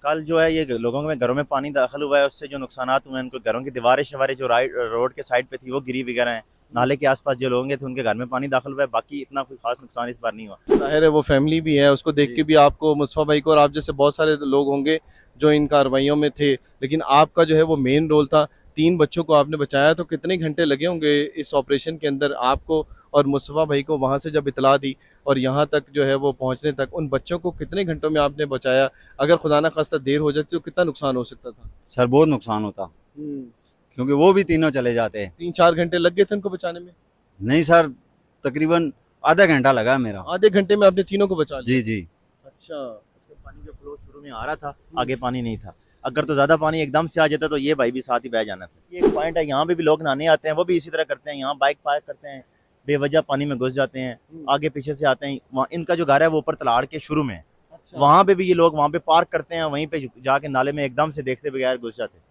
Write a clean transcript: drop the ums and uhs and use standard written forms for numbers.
कल जो है ये लोगों में घरों में पानी दाखिल हुआ है, उससे जो नुकसानात हुए हैं उनको, घरों की दीवारें शवारें जो रोड के साइड पे थी वो गिरी वगैरह हैं। नाले के आसपास जो लोग थे उनके घर में पानी दाखिल हुआ है, बाकी इतना कोई खास नुकसान इस बार नहीं हुआ। ज़ाहिर है वो फैमिली भी है, उसको देख जी। के भी आपको, मुस्तफ़ा भाई को और आप जैसे बहुत सारे लोग होंगे जो इन कार्रवाइयों में थे, लेकिन आपका जो है वो मेन रोल था। 3 बच्चों को आपने बचाया, तो कितने घंटे लगे होंगे इस ऑपरेशन के अंदर आपको और मुस्तफ़ा भाई को, वहाँ से जब इतला दी और यहाँ तक जो है वो पहुँचने तक, उन बच्चों को कितने घंटों में आपने बचाया? अगर खुदा ना खास्ता देर हो जाती तो कितना नुकसान हो सकता था? सर बहुत नुकसान होता, क्योंकि वो भी तीनों चले जाते हैं। 3-4 घंटे लग गए थे उनको बचाने में? नहीं सर, तकरीबन आधा घंटा लगा है मेरा। आधे घंटे में आपने तीनों को बचा लिया? जी जी। अच्छा। पानी का फ्लो शुरू में आ रहा था, आगे पानी नहीं था। अगर तो ज्यादा पानी एकदम से आ जाता तो ये भाई भी साथ ही बह जाना था। ये एक पॉइंट है, यहाँ पे भी लोग नहाने आते हैं, वो भी इसी तरह करते हैं, यहाँ बाइक पार्क करते हैं, बेवजह पानी में घुस जाते हैं, आगे पीछे से आते हैं। वहाँ इनका जो घर है वो ऊपर तलाड़ के शुरू में है, अच्छा। वहां पे भी ये लोग वहां पे पार्क करते हैं, वहीं पे जाके नाले में एकदम से देखते बगैर घुस जाते हैं।